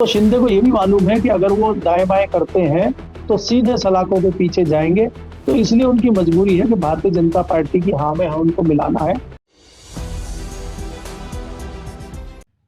तो शिंदे को ये भी मालूम है कि अगर वो दाएं बाएं करते हैं तो सीधे सलाखों के पीछे जाएंगे। तो इसलिए उनकी मजबूरी है कि भारतीय जनता पार्टी की हाँ में हाँ उनको मिलाना है।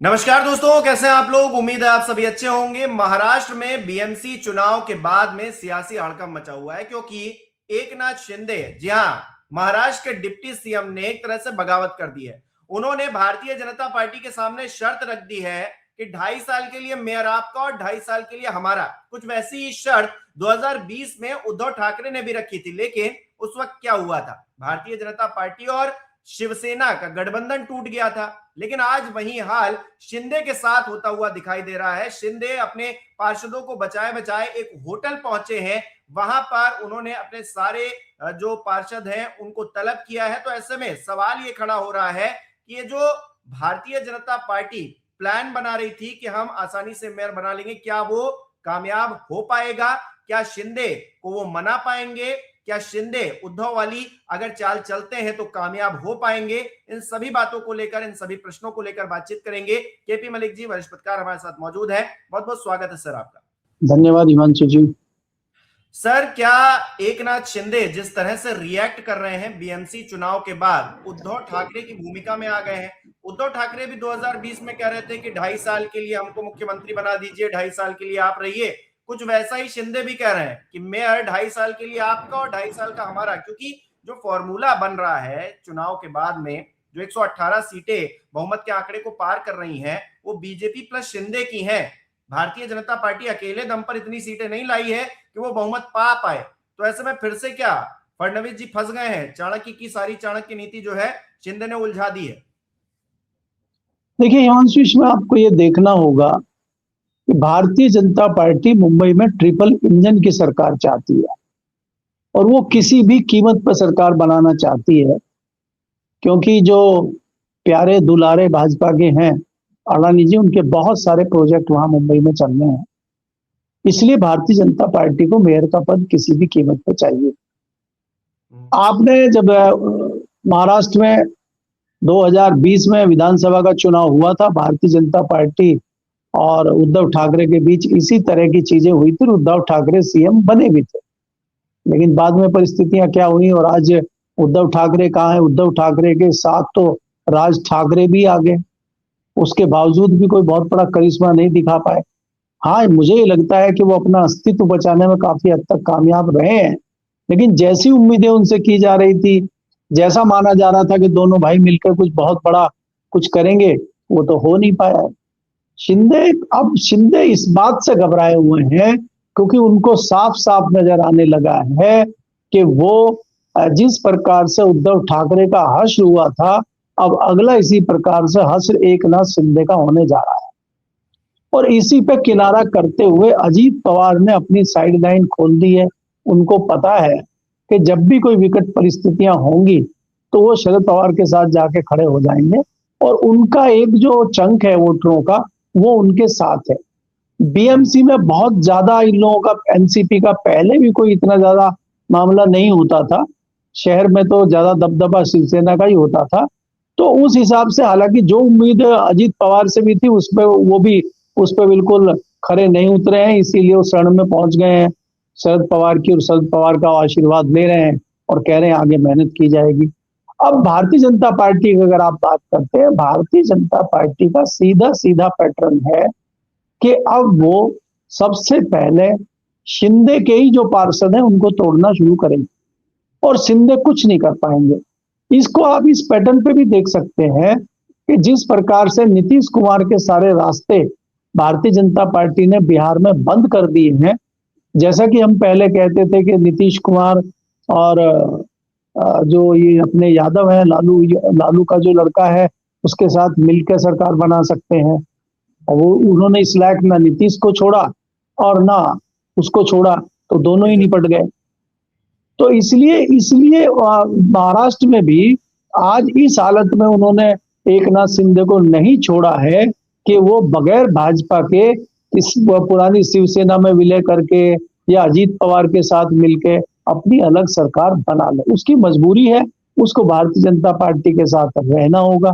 नमस्कार दोस्तों, कैसे हैं आप लोग। उम्मीद है आप सभी अच्छे होंगे। महाराष्ट्र में बीएमसी चुनाव के बाद में सियासी हड़कंप मचा हुआ है क्योंकि एकनाथ शिंदे, जी हां, महाराष्ट्र के डिप्टी सीएम ने एक तरह से बगावत कर दी है। उन्होंने भारतीय जनता पार्टी के सामने शर्त रख दी है कि 2.5 साल के लिए मेयर आपका और 2.5 साल के लिए हमारा। कुछ वैसी ही शर्त 2020 में उद्धव ठाकरे ने भी रखी थी, लेकिन उस वक्त क्या हुआ था, भारतीय जनता पार्टी और शिवसेना का गठबंधन टूट गया था। लेकिन आज वही हाल शिंदे के साथ होता हुआ दिखाई दे रहा है। शिंदे अपने पार्षदों को बचाए बचाए एक होटल पहुंचे हैं। वहां पर उन्होंने अपने सारे जो पार्षद हैं उनको तलब किया है। तो ऐसे में सवाल ये खड़ा हो रहा है कि ये जो भारतीय जनता पार्टी प्लान बना रही थी कि हम आसानी से मेयर बना लेंगे, क्या वो कामयाब हो पाएगा? क्या शिंदे को वो मना पाएंगे? क्या शिंदे उद्धव वाली अगर चाल चलते हैं तो कामयाब हो पाएंगे? इन सभी बातों को लेकर, इन सभी प्रश्नों को लेकर बातचीत करेंगे। केपी मलिक जी, वरिष्ठ पत्रकार, हमारे साथ मौजूद है। बहुत बहुत स्वागत है सर आपका। धन्यवाद हिमांशु जी। सर, क्या एकनाथ शिंदे जिस तरह से रिएक्ट कर रहे हैं बीएमसी चुनाव के बाद, उद्धव ठाकरे की भूमिका में आ गए हैं? उद्धव ठाकरे भी 2020 में कह रहे थे कि 2.5 साल के लिए हमको मुख्यमंत्री बना दीजिए, 2.5 साल के लिए आप रहिए। कुछ वैसा ही शिंदे भी कह रहे हैं कि मेयर 2.5 साल के लिए आपका और 2.5 साल का हमारा। क्योंकि जो फॉर्मूला बन रहा है चुनाव के बाद में, जो 118 सीटें बहुमत के आंकड़े को पार कर रही हैं, वो बीजेपी प्लस शिंदे की हैं। भारतीय जनता पार्टी अकेले दम पर इतनी सीटें नहीं लाई है कि वो बहुमत पा पाए। तो ऐसे में फिर से क्या फडणवीस जी फंस गए हैं? चाणक्य की सारी चाणक्य नीति जो है शिंदे ने उलझा दी है। देखिए हिमांशु, इसमें आपको ये देखना होगा कि भारतीय जनता पार्टी मुंबई में ट्रिपल इंजन की सरकार चाहती है और वो किसी भी कीमत पर सरकार बनाना चाहती है। क्योंकि जो प्यारे दुलारे भाजपा के हैं अडानी जी, उनके बहुत सारे प्रोजेक्ट वहां मुंबई में चल रहे हैं। इसलिए भारतीय जनता पार्टी को मेयर का पद किसी भी कीमत पर चाहिए। आपने जब महाराष्ट्र में 2020 में विधानसभा का चुनाव हुआ था, भारतीय जनता पार्टी और उद्धव ठाकरे के बीच इसी तरह की चीजें हुई थी। उद्धव ठाकरे सीएम बने भी थे, लेकिन बाद में परिस्थितियां क्या हुई और आज उद्धव ठाकरे कहाँ है? उद्धव ठाकरे के साथ तो राज ठाकरे भी आ गए। उसके बावजूद भी कोई बहुत बड़ा करिश्मा नहीं दिखा पाए। हाँ, मुझे ये लगता है कि वो अपना अस्तित्व बचाने में काफी हद तक कामयाब रहे हैं, लेकिन जैसी उम्मीदें उनसे की जा रही थी, जैसा माना जा रहा था कि दोनों भाई मिलकर कुछ बहुत बड़ा कुछ करेंगे, वो तो हो नहीं पाया। शिंदे इस बात से घबराए हुए हैं क्योंकि उनको साफ साफ नजर आने लगा है कि वो जिस प्रकार से उद्धव ठाकरे का हश्र हुआ था, अब अगला इसी प्रकार से हश्र एकनाथ शिंदे का होने जा रहा है। और इसी पे किनारा करते हुए अजीत पवार ने अपनी साइड लाइन खोल दी है। उनको पता है कि जब भी कोई विकट परिस्थितियां होंगी तो वो शरद पवार के साथ जाके खड़े हो जाएंगे और उनका एक जो चंक है वोटरों का, वो उनके साथ है। बीएमसी में बहुत ज्यादा इन लोगों का, एनसीपी का पहले भी कोई इतना ज्यादा मामला नहीं होता था। शहर में तो ज्यादा दबदबा शिवसेना का ही होता था। तो उस हिसाब से हालांकि जो उम्मीद अजीत पवार से भी थी, उसपे वो भी उस पर बिल्कुल खरे नहीं उतरे हैं। इसीलिए वो शरण में पहुंच गए हैं शरद पवार की, और शरद पवार का आशीर्वाद ले रहे हैं और कह रहे हैं आगे मेहनत की जाएगी। अब भारतीय जनता पार्टी की अगर आप बात करते हैं, भारतीय जनता पार्टी का सीधा सीधा पैटर्न है कि अब वो सबसे पहले शिंदे के ही जो पार्षद हैं उनको तोड़ना शुरू करेंगे और शिंदे कुछ नहीं कर पाएंगे। इसको आप इस पैटर्न पे भी देख सकते हैं कि जिस प्रकार से नीतीश कुमार के सारे रास्ते भारतीय जनता पार्टी ने बिहार में बंद कर दिए हैं। जैसा कि हम पहले कहते थे कि नीतीश कुमार और जो ये अपने यादव है, लालू का जो लड़का है, उसके साथ मिलकर सरकार बना सकते हैं। और वो उन्होंने इस लायक ना नीतीश को छोड़ा और ना उसको छोड़ा, तो दोनों ही निपट गए। तो इसलिए महाराष्ट्र में भी आज इस हालत में उन्होंने एकनाथ शिंदे को नहीं छोड़ा है कि वो बगैर भाजपा के इस पुरानी शिवसेना में विलय करके या अजीत पवार के साथ मिलके अपनी अलग सरकार बना ले। उसकी मजबूरी है, उसको भारतीय जनता पार्टी के साथ रहना होगा।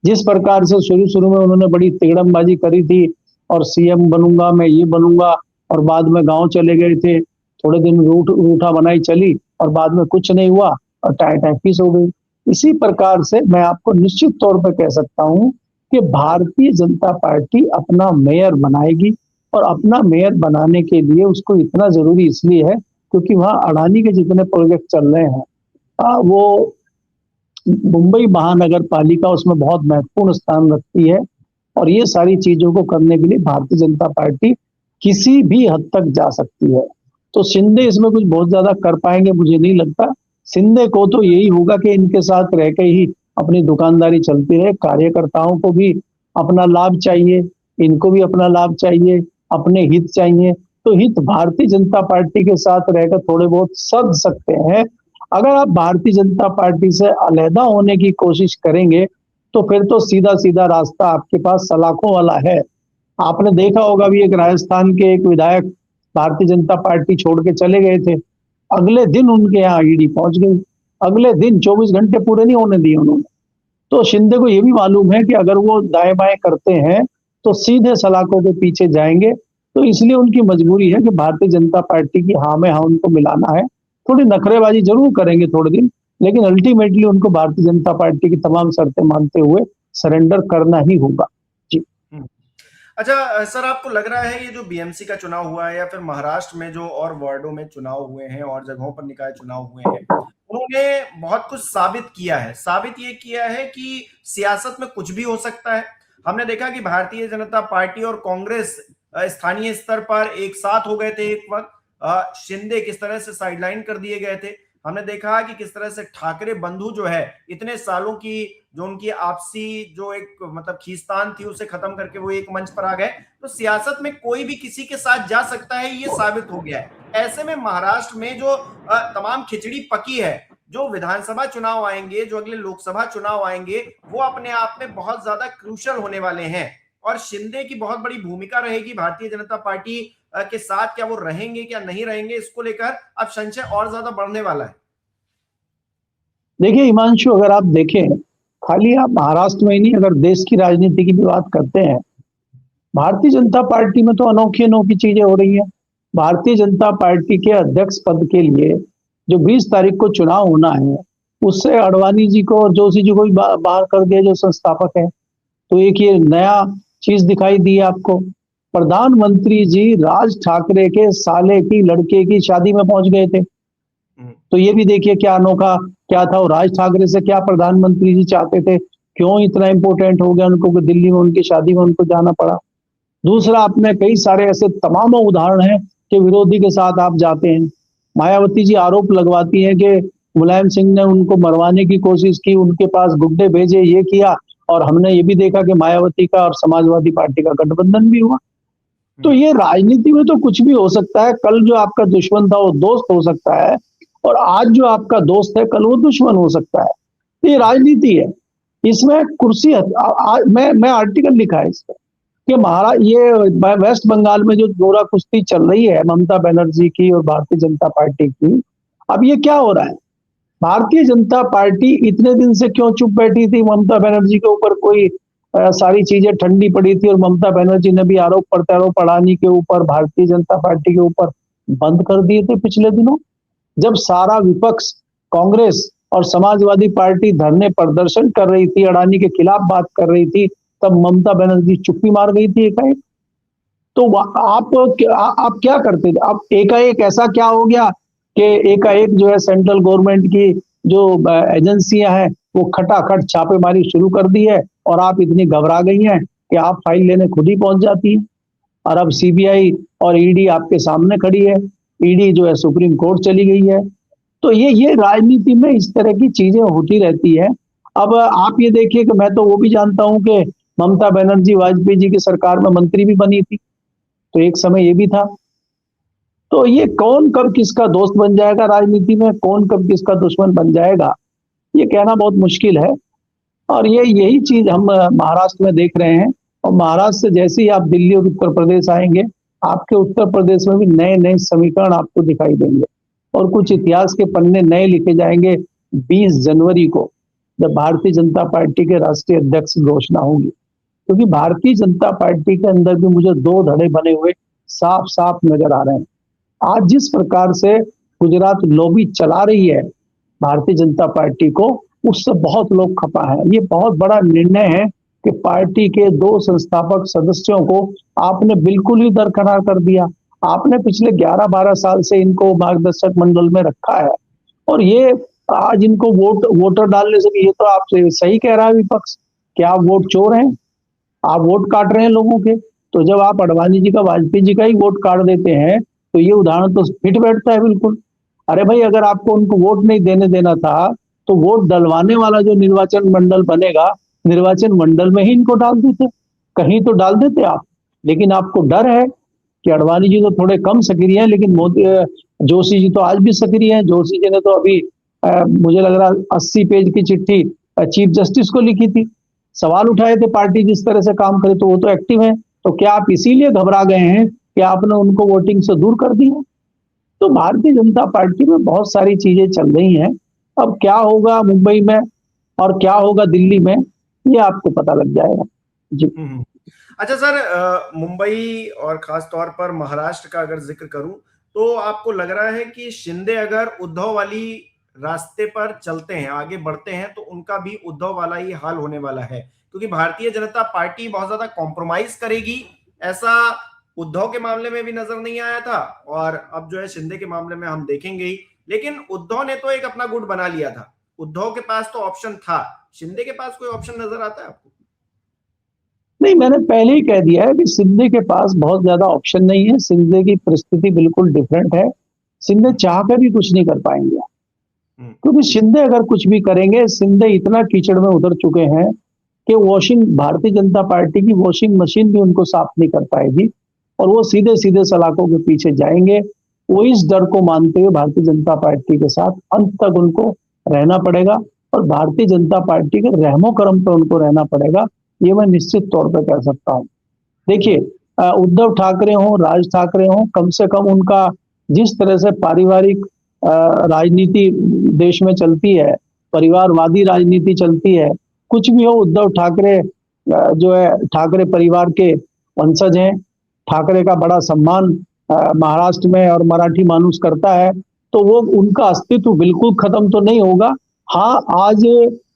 जिस प्रकार से शुरू में उन्होंने बड़ी तिगड़मबाजी करी थी और सीएम बनूंगा, मैं ये बनूंगा, और बाद में गांव चले गए थे, थोड़े दिन रूठा बनाई चली और बाद में कुछ नहीं हुआ और टाई टाइफिस हो गई। इसी प्रकार से मैं आपको निश्चित तौर पर कह सकता हूं कि भारतीय जनता पार्टी अपना मेयर बनाएगी, और अपना मेयर बनाने के लिए उसको इतना जरूरी इसलिए है क्योंकि वहां अडानी के जितने प्रोजेक्ट चल रहे हैं वो मुंबई महानगर पालिका उसमें बहुत महत्वपूर्ण स्थान रखती है, और ये सारी चीजों को करने के लिए भारतीय जनता पार्टी किसी भी हद तक जा सकती है। तो शिंदे इसमें कुछ बहुत ज्यादा कर पाएंगे मुझे नहीं लगता। शिंदे को तो यही होगा कि इनके साथ रह के ही अपनी दुकानदारी चलती रहे, कार्यकर्ताओं को भी अपना लाभ चाहिए, इनको भी अपना लाभ चाहिए, अपने हित चाहिए। तो हित भारतीय जनता पार्टी के साथ रहकर थोड़े बहुत सध सकते हैं। अगर आप भारतीय जनता पार्टी से अलहदा होने की कोशिश करेंगे तो फिर तो सीधा सीधा रास्ता आपके पास सलाखों वाला है। आपने देखा होगा भी, एक राजस्थान के एक विधायक भारतीय जनता पार्टी छोड़ के चले गए थे, अगले दिन उनके यहाँ ईडी पहुंच गई, अगले दिन 24 घंटे पूरे नहीं होने दिए उन्होंने। तो शिंदे को यह भी मालूम है कि अगर वो दाएं बाएं करते हैं तो सीधे सलाखों के पीछे जाएंगे। तो इसलिए उनकी मजबूरी है कि भारतीय जनता पार्टी की हाँ में हाँ उनको मिलाना है। थोड़ी नखरेबाजी जरूर करेंगे थोड़े दिन, लेकिन अल्टीमेटली उनको भारतीय जनता पार्टी की तमाम शर्तें मानते हुए सरेंडर करना ही होगा। जी। अच्छा सर, आपको लग रहा है ये जो बीएमसी का चुनाव हुआ है या फिर महाराष्ट्र में जो और वार्डों में चुनाव हुए हैं और जगहों पर निकाय चुनाव हुए हैं, उन्होंने बहुत कुछ साबित किया है। साबित ये किया है कि सियासत में कुछ भी हो सकता है। हमने देखा कि भारतीय जनता पार्टी और कांग्रेस स्थानीय स्तर पर एक साथ हो गए थे एक वक्त। शिंदे किस तरह से साइडलाइन कर दिए गए थे। हमने देखा कि किस तरह से ठाकरे बंधु जो है इतने सालों की जो उनकी आपसी जो एक मतलब खींचतान थी उसे खत्म करके वो एक मंच पर आ गए। तो सियासत में कोई भी किसी के साथ जा सकता है, ये साबित हो गया है। ऐसे में महाराष्ट्र में जो तमाम खिचड़ी पकी है, जो विधानसभा चुनाव आएंगे, जो अगले लोकसभा चुनाव आएंगे, वो अपने आप में बहुत ज्यादा क्रूशल होने वाले हैं और शिंदे की बहुत बड़ी भूमिका रहेगी भारतीय जनता पार्टी के साथ। क्या वो रहेंगे क्या नहीं रहेंगे, इसको लेकर अब संशय और ज्यादा बढ़ने वाला है। देखिए हिमांशु, अगर आप देखें, खाली आप महाराष्ट्र में ही नहीं, अगर देश की राजनीति की भी बात करते हैं, भारतीय जनता पार्टी में तो अनोखी अनोखी चीजें हो रही हैं। भारतीय जनता पार्टी के अध्यक्ष पद के लिए जो 20 तारीख को चुनाव होना है, उससे अडवाणी जी को और जोशी जी को भी बाहर कर दिया जो संस्थापक है। तो एक ये नया चीज दिखाई दी आपको। प्रधानमंत्री जी राज ठाकरे के साले की लड़के की शादी में पहुंच गए थे। तो ये भी देखिए क्या अनोखा क्या था। और राज ठाकरे से क्या प्रधानमंत्री जी चाहते थे, क्यों इतना इंपॉर्टेंट हो गया उनको कि दिल्ली में उनकी शादी में उनको जाना पड़ा। दूसरा, आपने कई सारे ऐसे तमाम उदाहरण हैं कि विरोधी के साथ आप जाते हैं। मायावती जी आरोप लगवाती हैं कि मुलायम सिंह ने उनको मरवाने की कोशिश की, उनके पास गुड्डे भेजे, ये किया। और हमने ये भी देखा कि मायावती का और समाजवादी पार्टी का गठबंधन भी हुआ। तो ये राजनीति में तो कुछ भी हो सकता है। कल जो आपका दुश्मन था वो दोस्त हो सकता है, और आज जो आपका दोस्त है कल वो दुश्मन हो सकता है। तो ये राजनीति है, इसमें कुर्सी मैं आर्टिकल लिखा है इस पर कि ये वेस्ट बंगाल में जो जोरा कुश्ती चल रही है ममता बनर्जी की और भारतीय जनता पार्टी की, अब ये क्या हो रहा है। भारतीय जनता पार्टी इतने दिन से क्यों चुप बैठी थी। ममता बनर्जी के ऊपर कोई सारी चीजें ठंडी पड़ी थी और ममता बनर्जी ने भी आरोप प्रत्यारोप अडानी के ऊपर, भारतीय जनता पार्टी के ऊपर बंद कर दिए थे पिछले दिनों। जब सारा विपक्ष कांग्रेस और समाजवादी पार्टी धरने प्रदर्शन कर रही थी, अडानी के खिलाफ बात कर रही थी, तब ममता बनर्जी चुप्पी मार गई थी एकाएक। तो आप क्या करते थे। अब एकाएक ऐसा क्या हो गया कि एकाएक जो है सेंट्रल गवर्नमेंट की जो एजेंसियां हैं वो खटाखट छापेमारी शुरू कर दी है, और आप इतनी घबरा गई हैं कि आप फाइल लेने खुद ही पहुंच जाती हैं। और अब सीबीआई और ईडी आपके सामने खड़ी है, ईडी जो है सुप्रीम कोर्ट चली गई है। तो ये राजनीति में इस तरह की चीजें होती रहती है। अब आप ये देखिए कि मैं तो वो भी जानता हूं कि ममता बनर्जी वाजपेयी जी की सरकार में मंत्री भी बनी थी, तो एक समय ये भी था। तो ये कौन कब किसका दोस्त बन जाएगा राजनीति में, कौन कब किसका दुश्मन बन जाएगा, ये कहना बहुत मुश्किल है। और यही चीज हम महाराष्ट्र में देख रहे हैं। और महाराष्ट्र से जैसे ही आप दिल्ली और उत्तर प्रदेश आएंगे, आपके उत्तर प्रदेश में भी नए नए समीकरण आपको दिखाई देंगे और कुछ इतिहास के पन्ने नए लिखे जाएंगे 20 जनवरी को, जब भारतीय जनता पार्टी के राष्ट्रीय अध्यक्ष की घोषणा होगी। क्योंकि भारतीय जनता पार्टी के अंदर भी मुझे दो धड़े बने हुए साफ साफ नजर आ रहे हैं। आज जिस प्रकार से गुजरात लॉबी चला रही है भारतीय जनता पार्टी को, उससे बहुत लोग खपा है। ये बहुत बड़ा निर्णय है कि पार्टी के दो संस्थापक सदस्यों को आपने बिल्कुल ही दरकिनार कर दिया। आपने पिछले 11-12 साल से इनको मार्गदर्शक मंडल में रखा है, और ये आज इनको वोटर डालने से, ये तो आप सही कह रहा है विपक्ष कि आप वोट चोर हैं, आप वोट काट रहे हैं लोगों के। तो जब आप अडवाणी जी का, वाजपेयी जी का ही वोट काट देते हैं, तो ये उदाहरण तो फिट बैठता है बिल्कुल। अरे भाई, अगर आपको उनको वोट नहीं देना था, तो वोट डलवाने वाला जो निर्वाचन मंडल बनेगा, निर्वाचन मंडल में ही इनको डाल देते, कहीं तो डाल देते आप। लेकिन आपको डर है कि अडवाणी जी तो थोड़े कम सक्रिय हैं, लेकिन जोशी जी तो आज भी सक्रिय हैं। जोशी जी ने तो अभी मुझे लग रहा 80 पेज की चिट्ठी चीफ जस्टिस को लिखी थी, सवाल उठाए थे पार्टी जिस तरह से काम करे, तो वो तो एक्टिव है। तो क्या आप इसीलिए घबरा गए हैं कि आपने उनको वोटिंग से दूर कर दिया? तो भारतीय जनता पार्टी में बहुत सारी चीजें चल रही हैं। अब क्या होगा मुंबई में और क्या होगा दिल्ली में, ये आपको पता लग जाएगा जी। अच्छा सर, मुंबई और खास तौर पर महाराष्ट्र का अगर जिक्र करूं, तो आपको लग रहा है कि शिंदे अगर उद्धव वाली रास्ते पर चलते हैं, आगे बढ़ते हैं, तो उनका भी उद्धव वाला ही हाल होने वाला है? क्योंकि भारतीय जनता पार्टी बहुत ज्यादा कॉम्प्रोमाइज करेगी, ऐसा उद्धव के मामले में भी नजर नहीं आया था, और अब जो है शिंदे के मामले में हम देखेंगे ही। लेकिन उद्धव ने तो एक अपना गुट बना लिया था, उद्धव के पास तो ऑप्शन था, शिंदे के पास कोई ऑप्शन नजर आता है आपको? नहीं, मैंने पहले ही कह दिया है कि शिंदे के पास बहुत ज्यादा ऑप्शन नहीं है। शिंदे की परिस्थिति बिल्कुल डिफरेंट है। शिंदे चाहकर भी कुछ नहीं कर पाएंगे, क्योंकि शिंदे अगर कुछ भी करेंगे, शिंदे इतना कीचड़ में उतर चुके हैं कि भारतीय जनता पार्टी की वॉशिंग मशीन भी उनको साफ नहीं कर पाएगी, और वो सीधे सीधे सलाखों के पीछे जाएंगे। वो इस डर को मानते हुए भारतीय जनता पार्टी के साथ अंत तक उनको रहना पड़ेगा, और भारतीय जनता पार्टी के रहमो करम पर उनको रहना पड़ेगा, ये मैं निश्चित तौर पर कह सकता हूँ। देखिए, उद्धव ठाकरे हो, राज ठाकरे हो, कम से कम उनका जिस तरह से पारिवारिक राजनीति देश में चलती है, परिवारवादी राजनीति चलती है, कुछ भी हो, उद्धव ठाकरे जो है ठाकरे परिवार के वंशज हैं। ठाकरे का बड़ा सम्मान महाराष्ट्र में और मराठी मानुस करता है, तो वो उनका अस्तित्व बिल्कुल खत्म तो नहीं होगा। हाँ, आज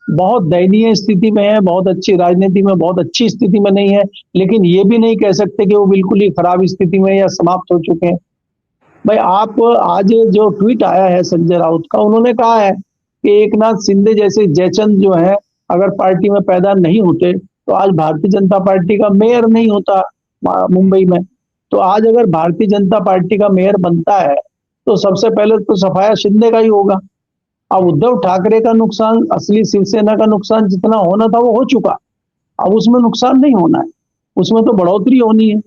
बहुत दयनीय स्थिति में है, बहुत अच्छी राजनीति में बहुत अच्छी स्थिति में नहीं है, लेकिन ये भी नहीं कह सकते कि वो बिल्कुल ही खराब स्थिति में या समाप्त हो चुके हैं। भाई, आप आज जो ट्वीट आया है संजय राउत का, उन्होंने कहा है कि एकनाथ शिंदे जैसे जयचंद जो है, अगर पार्टी में पैदा नहीं होते तो आज भारतीय जनता पार्टी का मेयर नहीं होता मुंबई में। तो आज अगर भारतीय जनता पार्टी का मेयर बनता है, तो सबसे पहले तो सफाया शिंदे का ही होगा। अब उद्धव ठाकरे का नुकसान, असली शिवसेना का नुकसान जितना होना था वो हो चुका, अब उसमें नुकसान नहीं होना है, उसमें तो बढ़ोतरी होनी है।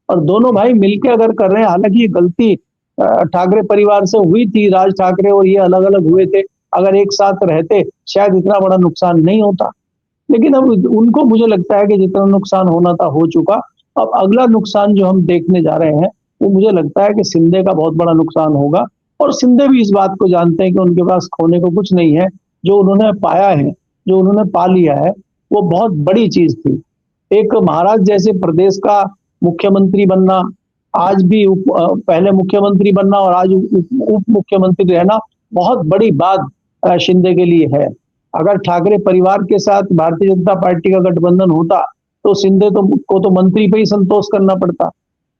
और दोनों भाई मिलकर अगर कर रहे हैं, हालांकि ये गलती ठाकरे परिवार से हुई थी, राज ठाकरे और ये अलग अलग हुए थे, अगर एक साथ रहते शायद इतना बड़ा नुकसान नहीं होता। लेकिन अब उनको मुझे लगता है कि जितना नुकसान होना था हो चुका। अब अगला नुकसान जो हम देखने जा रहे हैं, वो मुझे लगता है कि शिंदे का बहुत बड़ा नुकसान होगा, और शिंदे भी इस बात को जानते हैं कि उनके पास खोने को कुछ नहीं है। जो उन्होंने पाया है, जो उन्होंने पा लिया है, वो बहुत बड़ी चीज थी। एक महाराष्ट्र जैसे प्रदेश का मुख्यमंत्री बनना, आज भी पहले मुख्यमंत्री बनना और आज उप मुख्यमंत्री रहना, बहुत बड़ी बात शिंदे के लिए है। अगर ठाकरे परिवार के साथ भारतीय जनता पार्टी का गठबंधन होता, तो शिंदे को तो मंत्री पे ही संतोष करना पड़ता,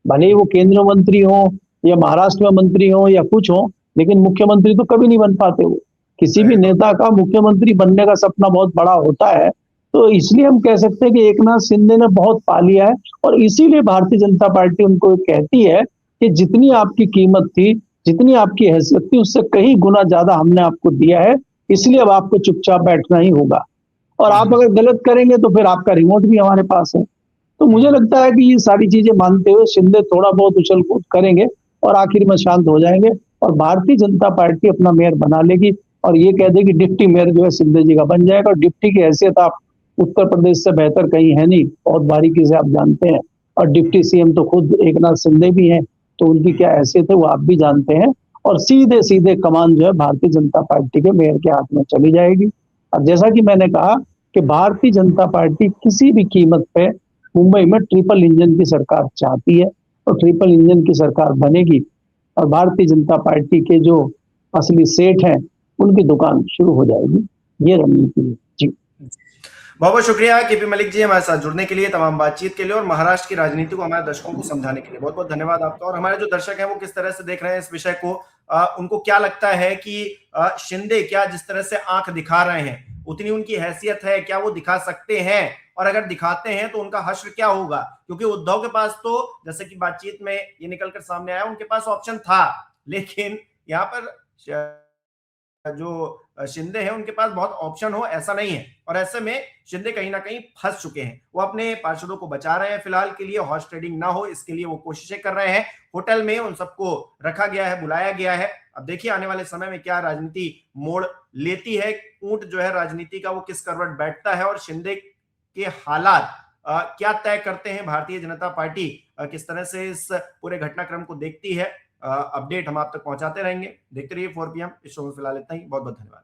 भले ही वो केंद्रीय मंत्री हो या महाराष्ट्र में मंत्री हो या कुछ हो, लेकिन मुख्यमंत्री तो कभी नहीं बन पाते। वो किसी भी नेता का मुख्यमंत्री बनने का सपना बहुत बड़ा होता है। तो इसलिए हम कह सकते हैं कि एकनाथ शिंदे ने बहुत पा लिया है, और इसीलिए भारतीय जनता पार्टी उनको कहती है कि जितनी आपकी कीमत थी, जितनी आपकी हैसियत थी, उससे कहीं गुना ज्यादा हमने आपको दिया है, इसलिए अब आपको चुपचाप बैठना ही होगा, और आप अगर गलत करेंगे तो फिर आपका रिमोट भी हमारे पास है। तो मुझे लगता है कि ये सारी चीजें मानते हुए शिंदे थोड़ा बहुत उछल कूद करेंगे और आखिर में शांत हो जाएंगे, और भारतीय जनता पार्टी अपना मेयर बना लेगी, और ये कह देगी डिप्टी मेयर जो है शिंदे जी का बन जाएगा। और डिप्टी की हैसियत आप उत्तर प्रदेश से बेहतर कहीं है नहीं, बहुत बारीकी से आप जानते हैं, और डिप्टी सीएम तो खुद एकनाथ शिंदे भी हैं, तो उनकी क्या हैसियत है वो आप भी जानते हैं। और सीधे सीधे कमान जो है भारतीय जनता पार्टी के मेयर के हाथ में चली जाएगी। और जैसा कि मैंने कहा कि भारतीय जनता पार्टी किसी भी कीमत पे मुंबई में ट्रिपल इंजन की सरकार चाहती है और ट्रिपल इंजन की सरकार बनेगी और भारतीय जनता पार्टी के जो असली सेठ हैं उनकी दुकान शुरू हो जाएगी। ये रणनीति है जी। बहुत बहुत शुक्रिया केपी मलिक जी हमारे साथ जुड़ने के लिए, तमाम बातचीत के लिए और महाराष्ट्र की राजनीति को हमारे दर्शकों को समझाने के लिए बहुत बहुत धन्यवाद आपका। और हमारे जो दर्शक हैं वो किस तरह से देख रहे हैं इस विषय को, उनको क्या लगता है कि शिंदे क्या जिस तरह से आंख दिखा रहे हैं उतनी उनकी हैसियत है, क्या वो दिखा सकते हैं, और अगर दिखाते हैं तो उनका हश्र क्या होगा? क्योंकि उद्धव के पास तो जैसे कि बातचीत में ये निकलकर सामने आया उनके पास ऑप्शन था, लेकिन यहाँ पर जो शिंदे हैं उनके पास बहुत ऑप्शन हो ऐसा नहीं है, और ऐसे में शिंदे कहीं ना कहीं फंस चुके हैं। वो अपने पार्षदों को बचा रहे हैं फिलहाल के लिए, हॉर्स ट्रेडिंग ना हो इसके लिए वो कोशिशें कर रहे हैं। होटल में उन सबको रखा गया है, बुलाया गया है। अब देखिए आने वाले समय में क्या राजनीति मोड़ लेती है, ऊंट जो है राजनीति का वो किस करवट बैठता है, और शिंदे के हालात क्या तय करते हैं। भारतीय जनता पार्टी किस तरह से इस पूरे घटनाक्रम को देखती है, अपडेट हम आप तक पहुंचाते रहेंगे। देखते रहिए 4 PM। इस शो में फिलहाल इतना ही। बहुत बहुत धन्यवाद।